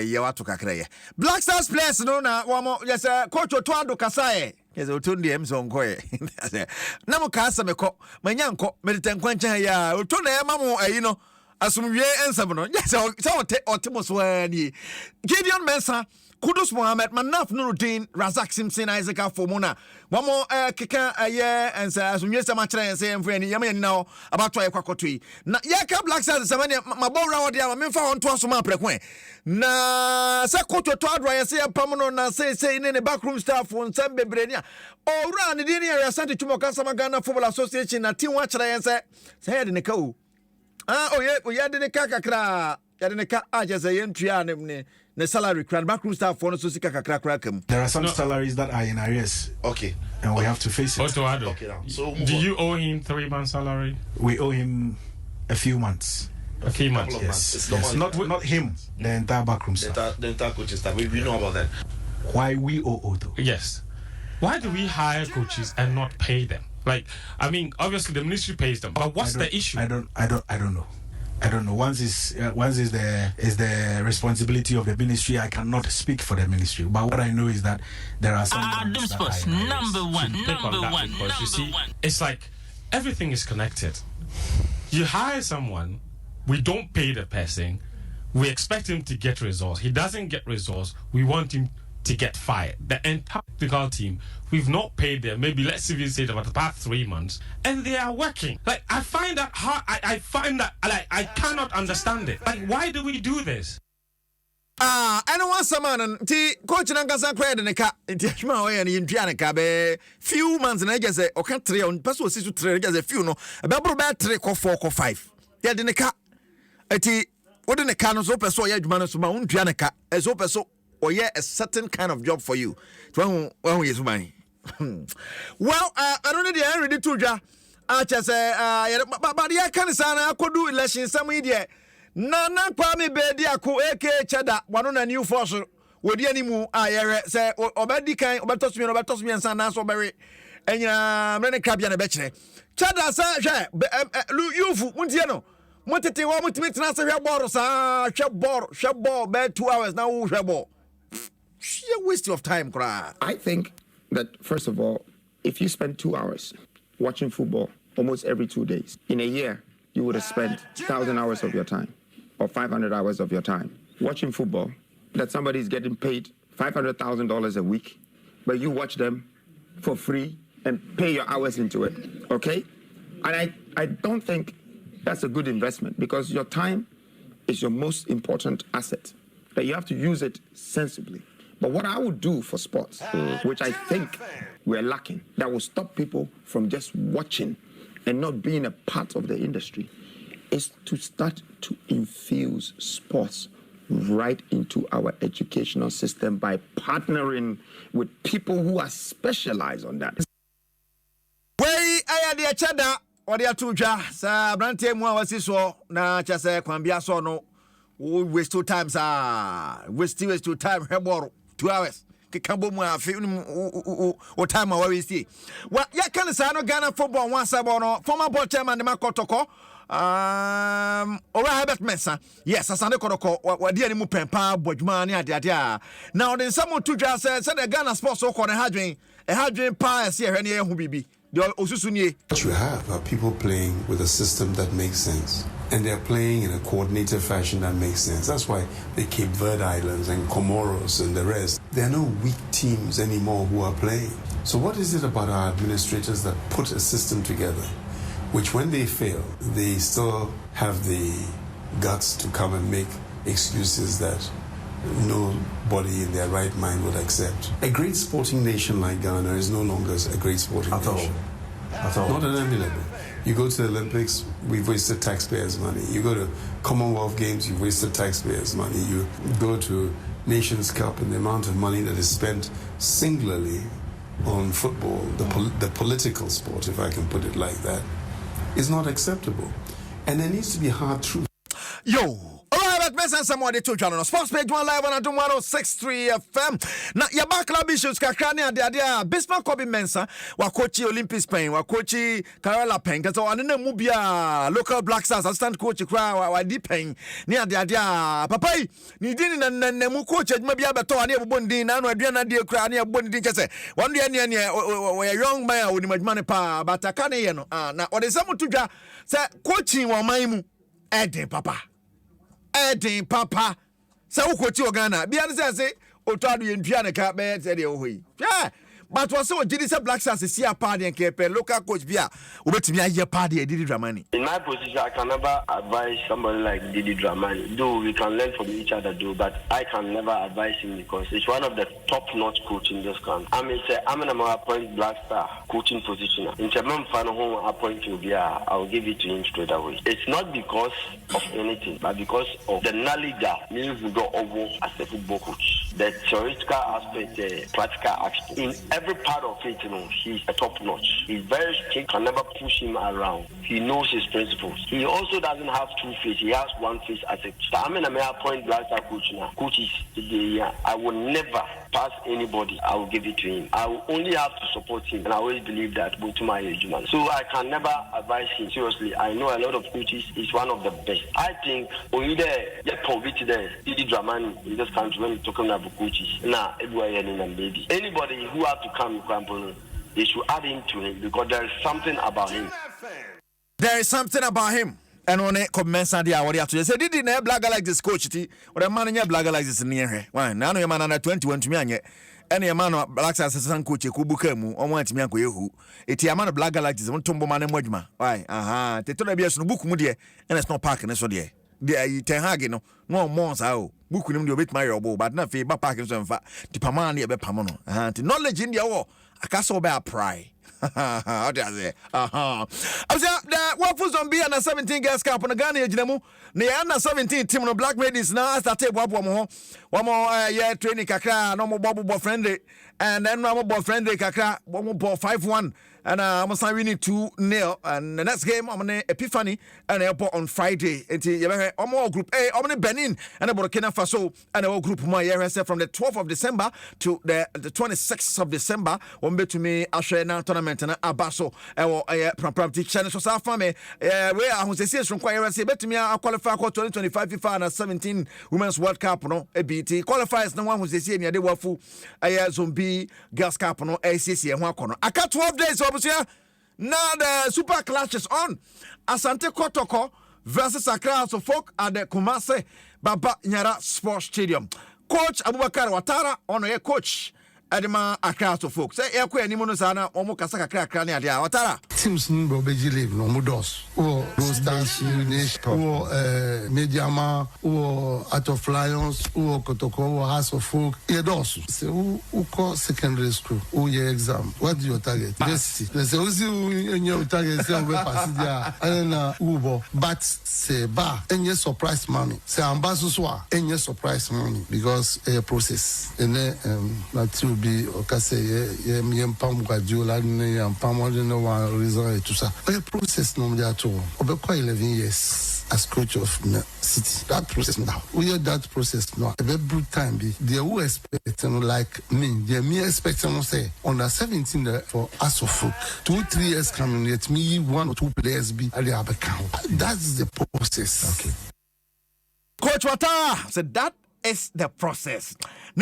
you want to kakra Black Stars players no na wamo yes coach Otoado kasaye yes otundi emzo nkoye na mo ka asemeko manyanko meditenkwancha ya oto na ema mo no asumwie ensam no yes otemoso ni Gideon Mensah Kudus Mohammed Manaf Nuruddin Razak Simpson Isaac Afomona wamo keka ensa asumwie samachira ense emfreni yama now about to kwakotui na yaka Black Stars samani mabora wodi ama memfa wonto asoma prekwen na sa coach Otoado yese pamono na say ne backroom staff on some bebrenia owura ne dini ya Asante Chumoka Samagana Football Association na team wa chira yense say de ne ka o oye de ne ka kakra ya de ne ka aje yentua ne salary credit backroom staff for no so sika kakra kam. There are some salaries that are in arrears. Okay. And we have to face it. Otoado. Okay now. So do you owe him 3 months salary? We owe him a few months. A few months. Yes. Not him. The entire backroom staff. The entire coaching staff. We know about that. Why we owe Odo? Yes. Why do we hire coaches and not pay them? Like, I mean, obviously the ministry pays them, but what's the issue? I don't know. I don't know. Once is the responsibility of the ministry. I cannot speak for the ministry, but what I know is that there are some. Adom Sports number one. Because you see, it's like everything is connected. You hire someone, we don't pay the person, we expect him to get results. He doesn't get results. We want him to get fired. The entire technical team, we've not paid them. Maybe let's even say about the past 3 months, and they are working. Like I find that hard. I find that like I cannot understand it. Like why do we do this? Anyone someone ti coach Nankasa credit ne ka ti hwema o ye ne yintua ne ka be few months na just say o ka 3 on person si to 3 just a few no be bro be 3 ko 4 ko 5 ya de ne ka eti wo de ne ka no so person o ye adwuma no so ma untua ne ka e so person or yeah, a certain kind of job for you. Well, I don't need the ready to ja. I just but yeah, can I could do election some idiot. Nana Kwame Bedi Ako AK Chada, one on a new fossil. Would the animal I say obedi kind obatos me and san so berry. And ya many cabian a betche. Chada sa you muntiano. Montete wa mutimit na sa bor sa shabo bed 2 hours now shabo. Sheer waste of time, cry. I think that, first of all, if you spend 2 hours watching football almost every 2 days, in a year, you would have spent 1,000 hours of your time or 500 hours of your time watching football, that somebody is getting paid $500,000 a week, but you watch them for free and pay your hours into it, okay? And I don't think that's a good investment because your time is your most important asset, that you have to use it sensibly. But what I would do for sports, which I think we're lacking, that will stop people from just watching and not being a part of the industry, is to start to infuse sports right into our educational system by partnering with people who are specialized on that. Way I the chada or the atuja, sa brante mwa wasiso na chase kwambia so no waste 2 times waste 2 time heboro 2 hours kikambo mu afi o time a we see wa ya kan sa no Ghana football one sabo no former board chairman de makotoko Robert Mensah yes asande kodoko wadi ani mu pempa bodwuma ne ade a now the some to just say the Ghana sports so ko ne hadwen pa ese ehwe ne ehu bibi the osusu nie. What you have are people playing with a system that makes sense. And they're playing in a coordinated fashion that makes sense. That's why the Cape Verde Islands and Comoros and the rest, there are no weak teams anymore who are playing. So what is it about our administrators that put a system together, which when they fail, they still have the guts to come and make excuses that nobody in their right mind would accept? A great sporting nation like Ghana is no longer a great sporting nation. At all. Not at any level. You go to the Olympics, we've wasted taxpayers' money. You go to Commonwealth Games, you've wasted taxpayers' money. You go to Nations Cup, and the amount of money that is spent singularly on football, the political sport, if I can put it like that, is not acceptable. And there needs to be hard truth. Yo, all right. right, let's send somebody to channel. Sports page 1 live on Adom 106.3 FM. Now, your back club issues, Kakrani, and the idea, Bismarck Kobe Mensa, Wakochi Olympic Spain, Wakochi Carola Pen, because on the Mubia, local Black Stars, assistant coach, cry, deep pain, near the idea, Papa, you didn't and Nemu coach, maybe Abato, and Bundi, and Adriana, dear Crania, Bundi, one day, a young man with money, but I can't, now, what is someone to say, coaching or maimu, Eddie Papa. Eden papa sa ukoti ogana bia ne say otado yentua ne ka be say de ohoyi yeah but was so gidi say Black Stars see a party and keep local coach bia obetimi aye party Didi Dramani. In my position, I can never advise somebody like Didi Dramani. Though we can learn from each other, but I can never advise him because it's one of the top-notch coach in this country. I'm an appoint Black Star coaching position. In German final home appoint to be, I'll give it to him straight away. It's not because of anything, but because of the knowledge that means we go over as a football coach. The theoretical aspect, the practical aspect. In every part of it, he's a top-notch. He's very strict, can never push him around. He knows his principles. He also doesn't have two faces. He has one face as a star. I'm in a point Black Star coach now. Coaches today, I will never pass anybody. I will give it to him. I will only have to support him. And I always believe that go to my age, man. So I can never advise him. Seriously, I know a lot of coaches. He's one of the best. I think only the poverty there, Didi Dramani in this country when you're talking about coaches. Nah, everywhere baby. Anybody who have to come, they should add him to him because there is something about him. There is something about him. And when it commence on the hour, you say, did he black like this coach? Or a man in your black like this near her? Why, now your man under 21 to me, any man of Black assistant coach, Kubukemu, or one to me, who it's a man of black like this, one tumble man and Mojma. Why, they told me no book mudia, and it's not parking, so dear. They ten hagino, no more so. Book him to bit my elbow, but not favor parking some fat. The Pamani a bit Pamano. And knowledge in the war, I can't so bear pride. How does it? I was the what was on be under 17 gas cap on the Ghana Jinemu. The under 17 team of black ladies now started one more year training kakra, no more bubble friendly, and then no more friendly kakra, 1 more ball 5-1. And I'm winning 2-0. And the next game, I'm on Epiphany and airport on Friday. I'm all group A, I'm on Benin and about Burkina Faso and all group my from the 12th of December to the 26th of December. One bit to me, I share now tournament and Abaso, property channel. So, our family, where I was a series from Choir, say, bet me, I qualify for 2025 FIFA and 17 Women's World Cup, no, ABT qualifiers. No one who's a senior, they were full a zombie girls cup, no, ACC and 1 corner. I got 12 days. Now the super clash is on. Asante Kotoko versus Accra House of Folk at the Kumase Baba Nyara Sports Stadium. Coach Abubakar Watara on a coach Adema Accra House of Folk. Say Eko Animono Sana Omo Kasaka Accra Nia Watara. Teams no beji live no mudos. O Rosters o Mediama o Art of Lions o Kotoko o House of Folk. Yedos. Say who call secondary school. O your exam. What do you target? Yes. They say who your target say we pass dia. And Ubo. But say ba any surprise money. Say ambassador any surprise money because a process. And na to be okase ye mpam gwajola ne mpam no one reason to say a process no dia to obekwa 11 years as coach of City. That process now we hear that process now a very good time be they who expect like me they me expect say under 17 for us of folk 2-3 years coming let me 1 or 2 players be at the account. That's the process. Okay, Coach Wata said that is the process.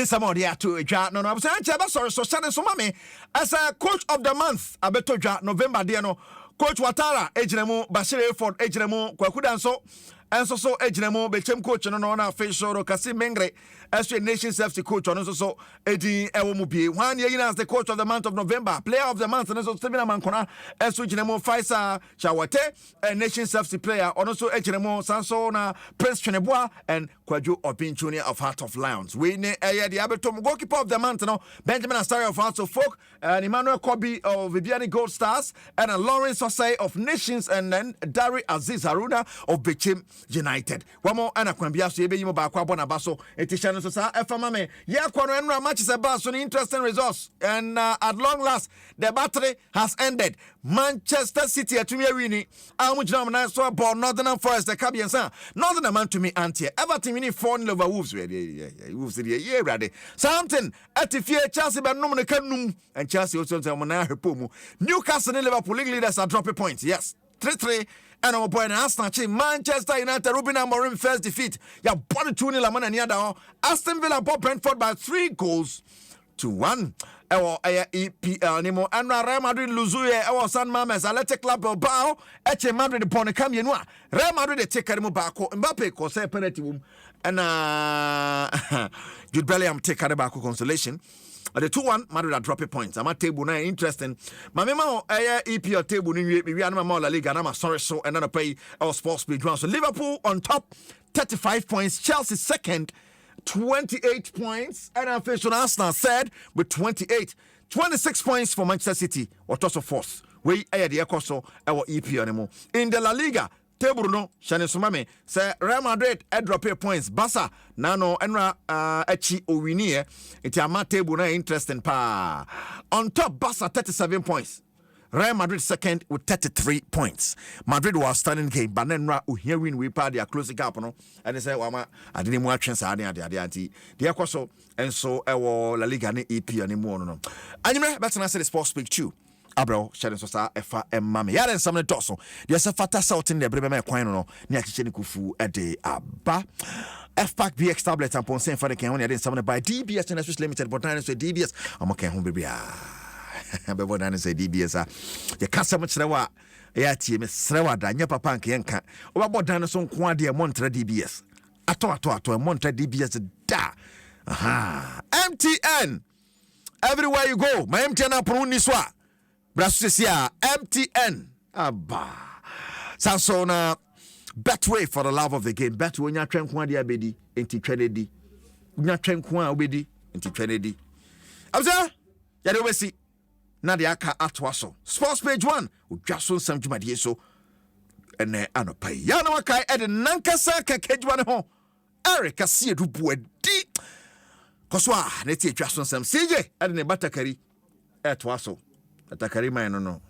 Somebody to no. I'm saying, sorry, so mommy as a coach of the month, I bet November, Diano, Coach Watara, Ejnemo, Bashir Ford, Ejnemo, Kwakudanso, and so Ejnemo, Bechem coach, and on face show, Kasi Mengre, as a nation safety coach, and also Eddie Ewomubi. 1 year as the coach of the month of November, player of the month, and also Stephen Mancona, as Ejnemo, Faisa Chawate, a nation safety player, and also Ejnemo, Sansona, Prince Chenebois, and Kwadwo Opin Jr. of Heart of Lions. We need the Abetom goalkeeper of the month, no, Benjamin Astari of Hearts of Folk, and Emmanuel Kobe of Viviani Gold Stars, and Lawrence Osei of Nations, and then Dari Aziz Haruna of Bechem United. One more and a Quambia so you back Baso, Etishan Sosa, Efamame, Yaquano and matches about an interesting results. And at long last, the battery has ended. Manchester City at Tumiarini, Amujam, so about Northern Forest, the Cabian, Northern man to me, Auntie. Everton winning 4-0 over Wolves. Wolves yeah, ready. Something at the fear Chelsea but no can and Chelsea also Newcastle and Liverpool league leaders are dropping points. Yes. 3-3 and our boy Arsenal Manchester United Ruben Amorim first defeat. Ya body 2-0 Lamana Niada. Aston Villa bought Brentford by 3-1. Ewo EPL nimo Anra Real Madrid luzuye ewo San Mames Athletic Club Bilbao eche Madrid pon kam yenu a Real Madrid take kare mu baako Mbappe ko say penalty wum and Jude Bellingham take kare baako consolation. The 2-1 Madrid are dropping points. I'm at table now interesting. My memo EPL table ni we are La Liga na sorry so and then pay our sports page one. So Liverpool on top 35 points, Chelsea second 28 points, and official Arsenal said with 28, 26 points for Manchester City or also fourth. We are the Ecoso our EPL anymore in the La Liga. Table no Shane Sumame say Real Madrid drop points. Barca nano enra echi owini it ama table na interesting pa. On top Barca 37 points. Real Madrid second with 33 points. Madrid was standing game, but then here win we part their closing gap no. And they say wama I didn't want chance ade the Ecoso and so La Liga ni EP anymore no. Anyway, better na say the sports speak too. Abro sharing so sa efa mama ya den samne doso de se fata south in the brebe me kwan no ne achiche ni kufu ede aba FPAC BX tablet and ponsen for the can only den samne by DBS Industries Limited but then say DBS amoke ho bebe a bebo dan say DBS a ye kasa mo kire wa ya tie me srewa da nya papa nke nka obabo dan so nko ade e montra DBS ato e montra DBS da aha MTN everywhere you go my MTN apron ni so a Brasusia MTN Abba Sansona Betway for the love of the game. Betway nya twenko ade abedi enti twededi. Nya twenko a obedi enti twededi. Abza ya de wesi na de aka atwaso. Sports page 1 odwaso nsam dwumade so ene anopai. Ya na wakai ede nankasa ka Kegyiwa ne ho. Eric Asiedu Boadi. Koswa na ti atwaso nsam CJ ede ne batakari atwaso. Atakari man no.